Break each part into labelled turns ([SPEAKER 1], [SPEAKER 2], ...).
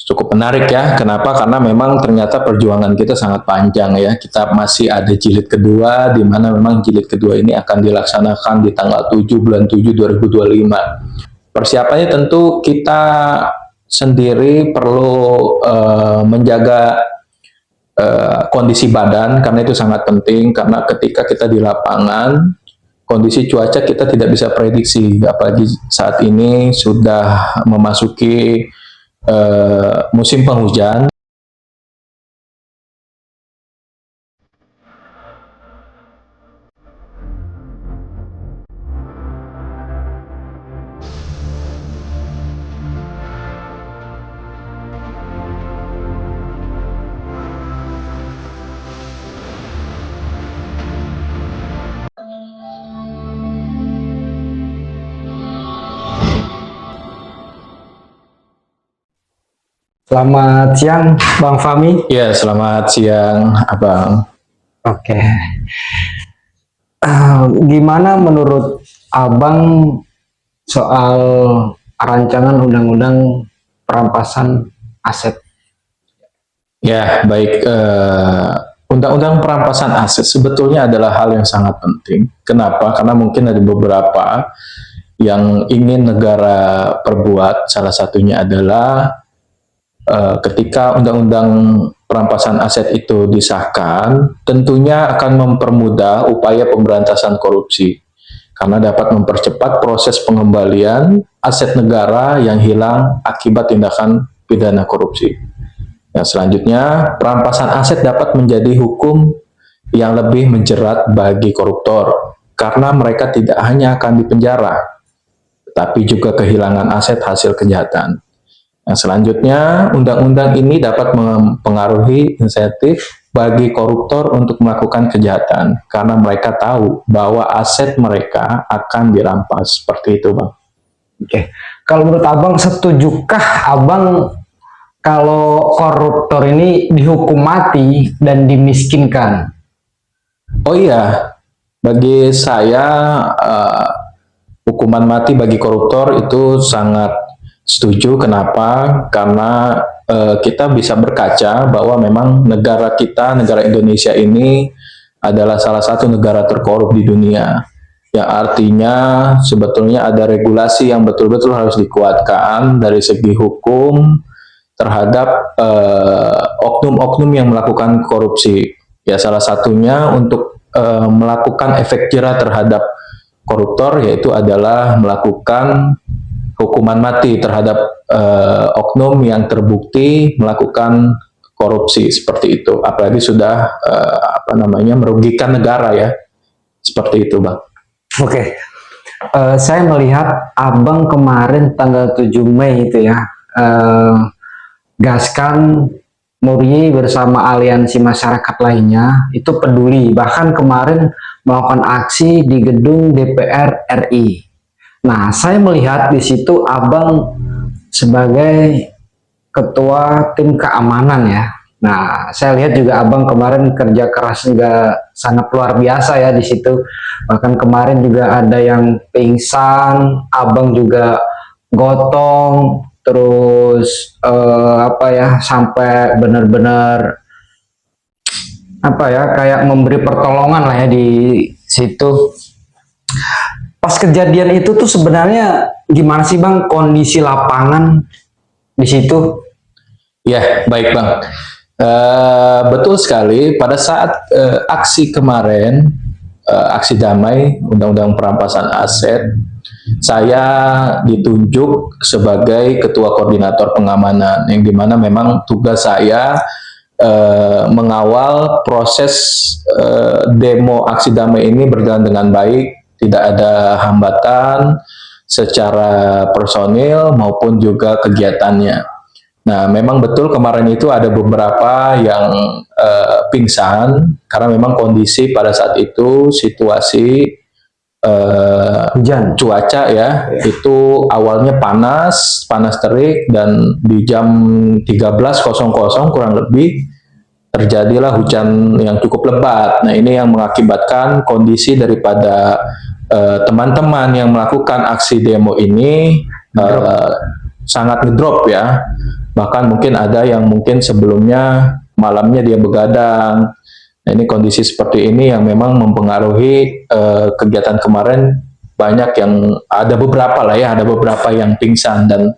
[SPEAKER 1] cukup menarik ya. Kenapa? Karena memang ternyata perjuangan kita sangat panjang ya. Kita masih ada jilid kedua, di mana memang jilid kedua ini akan dilaksanakan di tanggal 7 bulan 7 2025. Persiapannya tentu kita sendiri perlu menjaga kondisi badan, karena itu sangat penting, karena ketika kita di lapangan, kondisi cuaca kita tidak bisa prediksi, apalagi saat ini sudah memasuki musim penghujan.
[SPEAKER 2] Selamat siang, Bang Fahmi.
[SPEAKER 1] Ya, selamat siang, Abang.
[SPEAKER 2] Oke. Gimana menurut Abang soal rancangan undang-undang perampasan aset?
[SPEAKER 1] Ya, baik. Undang-undang perampasan aset sebetulnya adalah hal yang sangat penting. Kenapa? Karena mungkin ada beberapa yang ingin negara perbuat. Salah satunya adalah ketika undang-undang perampasan aset itu disahkan, tentunya akan mempermudah upaya pemberantasan korupsi, karena dapat mempercepat proses pengembalian aset negara yang hilang akibat tindakan pidana korupsi. Yang selanjutnya, perampasan aset dapat menjadi hukum yang lebih menjerat bagi koruptor, karena mereka tidak hanya akan dipenjara, tapi juga kehilangan aset hasil kejahatan. Yang selanjutnya, undang-undang ini dapat mempengaruhi insentif bagi koruptor untuk melakukan kejahatan, karena mereka tahu bahwa aset mereka akan dirampas. Seperti itu, Bang.
[SPEAKER 2] Oke. Kalau menurut Abang, setujukah Abang kalau koruptor ini dihukum mati dan dimiskinkan?
[SPEAKER 1] Oh iya, bagi saya hukuman mati bagi koruptor itu sangat setuju. Kenapa? Karena kita bisa berkaca bahwa memang negara kita, negara Indonesia ini adalah salah satu negara terkorup di dunia. Yang artinya sebetulnya ada regulasi yang betul-betul harus dikuatkan dari segi hukum terhadap oknum-oknum yang melakukan korupsi. Ya, salah satunya untuk melakukan efek jera terhadap koruptor, yaitu adalah melakukan hukuman mati terhadap oknum yang terbukti melakukan korupsi seperti itu. Apalagi sudah merugikan negara ya, seperti itu, Bang.
[SPEAKER 2] Oke. Saya melihat Abang kemarin tanggal 7 Mei itu ya, Gaskan Muri bersama aliansi masyarakat lainnya itu peduli, bahkan kemarin melakukan aksi di gedung DPR RI. Nah, saya melihat di situ Abang sebagai ketua tim keamanan ya. Nah, saya lihat juga Abang kemarin kerja keras juga sangat luar biasa ya di situ. Bahkan kemarin juga ada yang pingsan, Abang juga gotong, terus sampai benar-benar kayak memberi pertolongan lah ya di situ. Pas kejadian itu tuh sebenarnya gimana sih Bang kondisi lapangan di situ?
[SPEAKER 1] Ya, baik Bang. Betul sekali, pada saat aksi kemarin, aksi damai undang-undang perampasan aset, saya ditunjuk sebagai ketua koordinator pengamanan, yang dimana memang tugas saya mengawal proses demo aksi damai ini berjalan dengan baik, tidak ada hambatan secara personil maupun juga kegiatannya. Nah, memang betul kemarin itu ada beberapa yang pingsan karena memang kondisi pada saat itu situasi
[SPEAKER 2] hujan,
[SPEAKER 1] cuaca ya, itu awalnya panas terik, dan di jam 13.00 kurang lebih terjadilah hujan yang cukup lebat. Nah, ini yang mengakibatkan kondisi daripada teman-teman yang melakukan aksi demo ini sangat ngedrop ya. Bahkan mungkin ada yang mungkin sebelumnya malamnya dia begadang. Nah, ini kondisi seperti ini yang memang mempengaruhi kegiatan kemarin. Banyak yang ada beberapa lah ya, ada beberapa yang pingsan, dan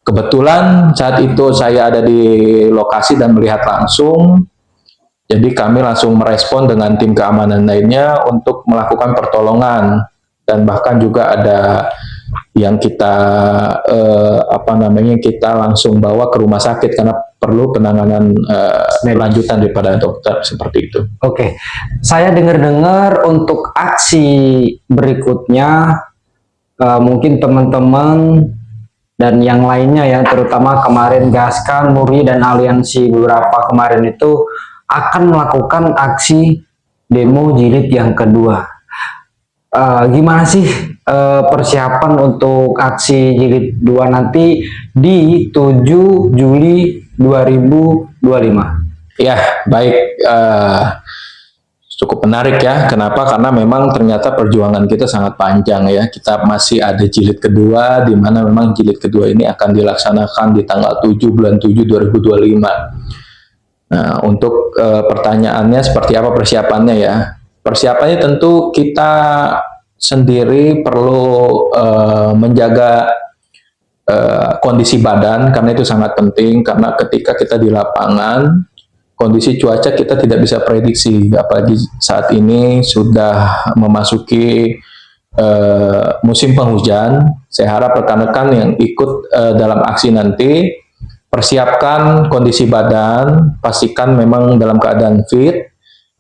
[SPEAKER 1] kebetulan saat itu saya ada di lokasi dan melihat langsung. Jadi kami langsung merespon dengan tim keamanan lainnya untuk melakukan pertolongan, dan bahkan juga ada yang kita kita langsung bawa ke rumah sakit karena perlu penanganan lanjutan daripada dokter seperti itu.
[SPEAKER 2] Oke, saya dengar-dengar untuk aksi berikutnya mungkin teman-teman dan yang lainnya ya, terutama kemarin Gaskan, Muri, dan aliansi beberapa kemarin itu akan melakukan aksi demo jilid yang kedua. Gimana sih persiapan untuk aksi jilid 2 nanti di 7 Juli 2025?
[SPEAKER 1] Ya, baik. Cukup menarik ya. Kenapa? Karena memang ternyata perjuangan kita sangat panjang ya. Kita masih ada jilid kedua, di mana memang jilid kedua ini akan dilaksanakan di tanggal 7 bulan 7 2025. Nah, untuk pertanyaannya seperti apa persiapannya ya? Persiapannya tentu kita sendiri perlu menjaga kondisi badan, karena itu sangat penting, karena ketika kita di lapangan kondisi cuaca kita tidak bisa prediksi, apalagi saat ini sudah memasuki musim penghujan. Saya harap rekan-rekan yang ikut dalam aksi nanti persiapkan kondisi badan, pastikan memang dalam keadaan fit,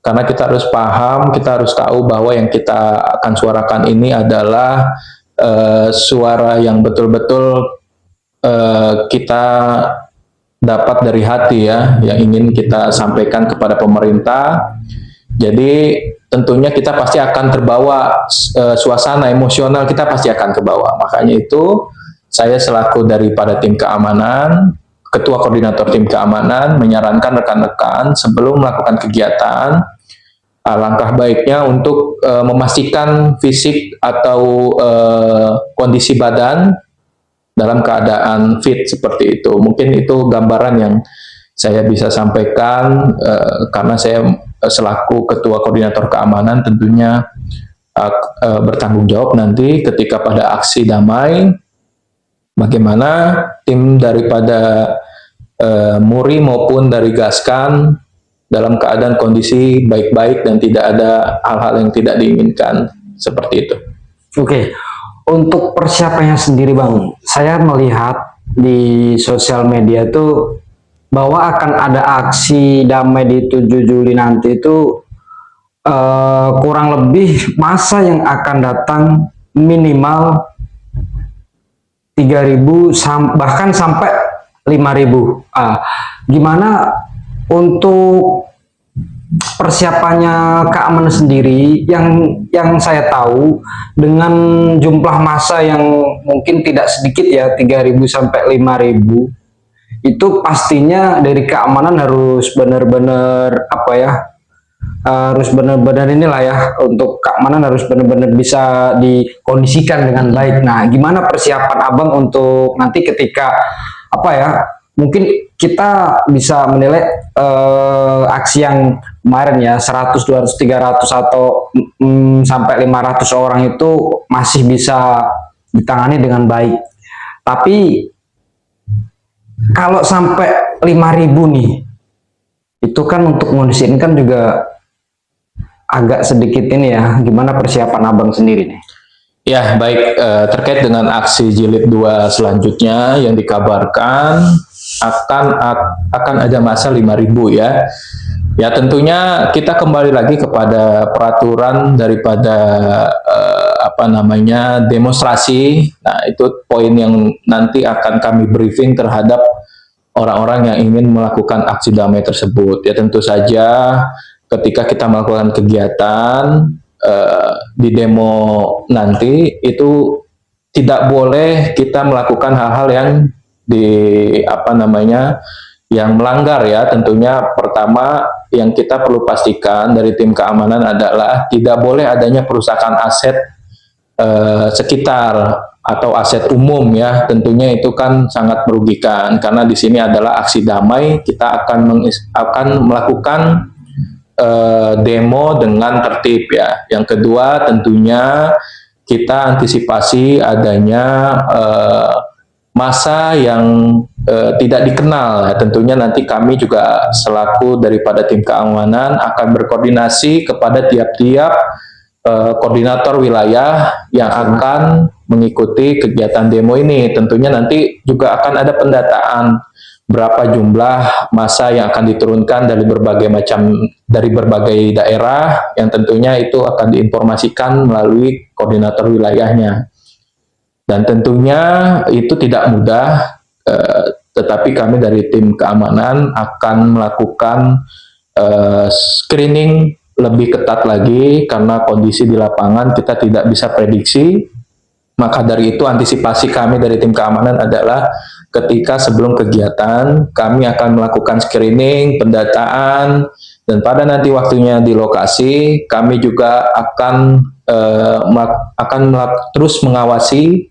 [SPEAKER 1] karena kita harus paham, kita harus tahu bahwa yang kita akan suarakan ini adalah suara yang betul-betul kita dapat dari hati ya, yang ingin kita sampaikan kepada pemerintah. Jadi tentunya kita pasti akan terbawa, suasana emosional kita pasti akan kebawa. Makanya itu saya selaku daripada tim keamanan, ketua koordinator tim keamanan, menyarankan rekan-rekan sebelum melakukan kegiatan, alangkah baiknya untuk memastikan fisik atau kondisi badan dalam keadaan fit seperti itu. Mungkin itu gambaran yang saya bisa sampaikan, karena saya selaku ketua koordinator keamanan tentunya bertanggung jawab nanti ketika pada aksi damai, bagaimana tim daripada Muri maupun dari Gaskan dalam keadaan kondisi baik-baik dan tidak ada hal-hal yang tidak diinginkan seperti itu.
[SPEAKER 2] Oke. Untuk persiapannya sendiri Bang, saya melihat di sosial media itu bahwa akan ada aksi damai di 7 Juli nanti itu kurang lebih masa yang akan datang minimal 3.000 bahkan sampai 5.000. Gimana untuk persiapannya keamanan sendiri? Yang saya tahu dengan jumlah massa yang mungkin tidak sedikit ya, 3.000 sampai 5.000, itu pastinya dari keamanan harus benar-benar harus benar-benar inilah ya, untuk keamanan harus benar-benar bisa dikondisikan dengan baik. Nah, gimana persiapan Abang untuk nanti ketika mungkin kita bisa menilai aksi yang kemarin ya 100, 200, 300 atau sampai 500 orang itu masih bisa ditangani dengan baik. Tapi kalau sampai 5.000 nih, itu kan untuk kondisiin kan juga agak sedikit ini ya. Gimana persiapan Abang sendiri nih?
[SPEAKER 1] Ya, baik, terkait dengan aksi jilid 2 selanjutnya yang dikabarkan akan ada masa 5.000 ya. Ya, tentunya kita kembali lagi kepada peraturan daripada demonstrasi. Nah, itu poin yang nanti akan kami briefing terhadap orang-orang yang ingin melakukan aksi damai tersebut. Ya, tentu saja ketika kita melakukan kegiatan di demo nanti itu tidak boleh kita melakukan hal-hal yang yang melanggar ya. Tentunya pertama yang kita perlu pastikan dari tim keamanan adalah tidak boleh adanya perusakan aset sekitar, atau aset umum ya, tentunya itu kan sangat merugikan karena di sini adalah aksi damai, kita akan melakukan demo dengan tertib ya. Yang kedua tentunya kita antisipasi adanya masa yang tidak dikenal ya. Tentunya nanti kami juga selaku daripada tim keamanan akan berkoordinasi kepada tiap-tiap koordinator wilayah yang akan mengikuti kegiatan demo ini. Tentunya nanti juga akan ada pendataan berapa jumlah massa yang akan diturunkan dari berbagai daerah, yang tentunya itu akan diinformasikan melalui koordinator wilayahnya. Dan tentunya itu tidak mudah, tetapi kami dari tim keamanan akan melakukan screening lebih ketat lagi karena kondisi di lapangan kita tidak bisa prediksi. Maka dari itu antisipasi kami dari tim keamanan adalah ketika sebelum kegiatan kami akan melakukan screening, pendataan, dan pada nanti waktunya di lokasi kami juga akan terus mengawasi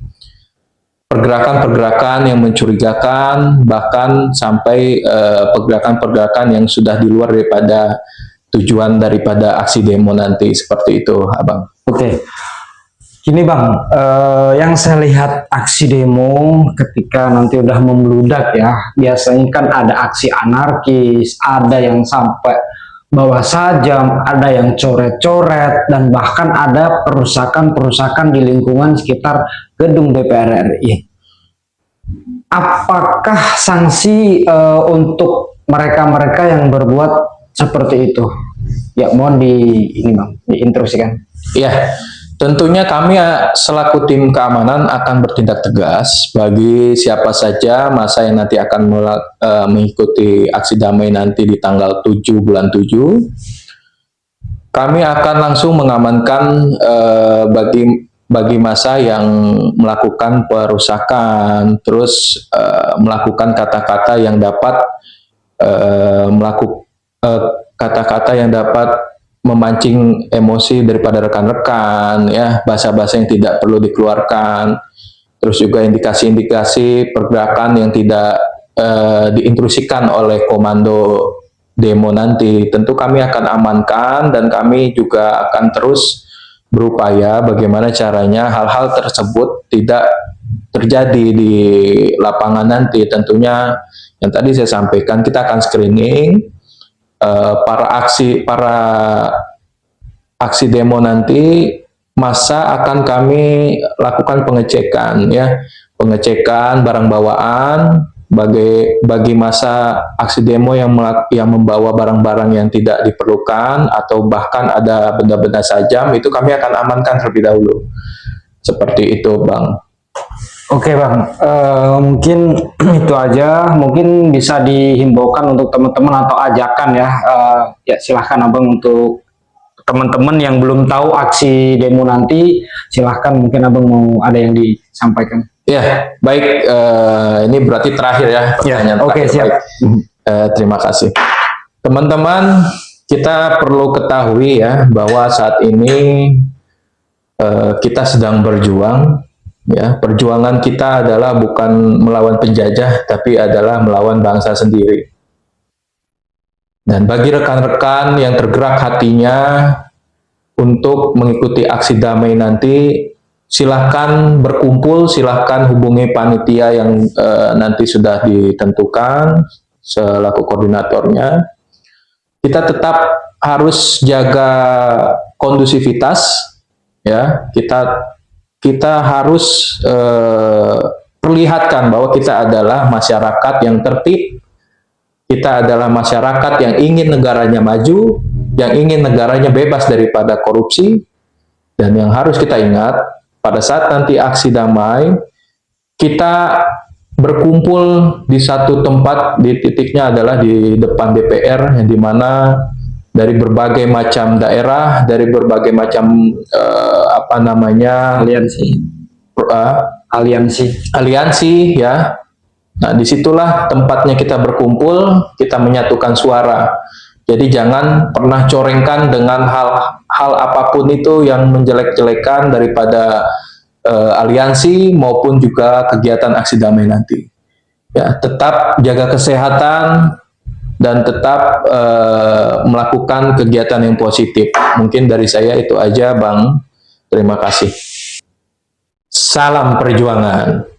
[SPEAKER 1] pergerakan-pergerakan yang mencurigakan, bahkan sampai pergerakan-pergerakan yang sudah di luar daripada tujuan daripada aksi demo nanti, seperti itu, Abang.
[SPEAKER 2] Oke. Gini Bang, yang saya lihat aksi demo ketika nanti udah membludak ya, biasanya kan ada aksi anarkis, ada yang sampai bawa sajam, ada yang coret-coret, dan bahkan ada perusakan-perusakan di lingkungan sekitar gedung DPR RI. Apakah sanksi untuk mereka-mereka yang berbuat seperti itu? Ya, mohon ini Bang, diinstruksikan.
[SPEAKER 1] Iya. Tentunya kami selaku tim keamanan akan bertindak tegas bagi siapa saja massa yang nanti akan mengikuti aksi damai nanti di tanggal 7 bulan 7. Kami akan langsung mengamankan bagi massa yang melakukan perusakan, terus melakukan kata-kata yang dapat kata-kata yang dapat memancing emosi daripada rekan-rekan ya, bahasa-bahasa yang tidak perlu dikeluarkan, terus juga indikasi-indikasi pergerakan yang tidak diintrusikan oleh komando demo nanti. Tentu kami akan amankan dan kami juga akan terus berupaya bagaimana caranya hal-hal tersebut tidak terjadi di lapangan nanti. Tentunya yang tadi saya sampaikan, kita akan screening para aksi demo nanti, massa akan kami lakukan pengecekan ya, pengecekan barang bawaan bagi massa aksi demo yang membawa barang-barang yang tidak diperlukan atau bahkan ada benda-benda sajam, itu kami akan amankan terlebih dahulu. Seperti itu, Bang.
[SPEAKER 2] Oke Bang, mungkin itu aja. Mungkin bisa dihimbaukan untuk teman-teman atau ajakan ya. Ya silahkan Abang, untuk teman-teman yang belum tahu aksi demo nanti, silahkan, mungkin Abang mau ada yang disampaikan.
[SPEAKER 1] Ya, baik. Ini berarti terakhir ya pertanyaan.
[SPEAKER 2] Ya, oke, siap.
[SPEAKER 1] Terima kasih. Teman-teman, kita perlu ketahui ya bahwa saat ini kita sedang berjuang. Ya, perjuangan kita adalah bukan melawan penjajah, tapi adalah melawan bangsa sendiri. Dan bagi rekan-rekan yang tergerak hatinya untuk mengikuti aksi damai nanti, silahkan berkumpul, silahkan hubungi panitia yang nanti sudah ditentukan selaku koordinatornya. Kita tetap harus jaga kondusivitas, ya. Kita harus perlihatkan bahwa kita adalah masyarakat yang tertib, kita adalah masyarakat yang ingin negaranya maju, yang ingin negaranya bebas daripada korupsi. Dan yang harus kita ingat, pada saat nanti aksi damai, kita berkumpul di satu tempat, di titiknya adalah di depan DPR, yang dimana dari berbagai macam daerah, dari berbagai macam aliansi ya. Nah, disitulah tempatnya kita berkumpul, kita menyatukan suara. Jadi jangan pernah corengkan dengan hal apapun itu yang menjelek-jelekan daripada aliansi maupun juga kegiatan aksi damai nanti. Ya, tetap jaga kesehatan dan tetap melakukan kegiatan yang positif. Mungkin dari saya itu aja, Bang. Terima kasih. Salam perjuangan.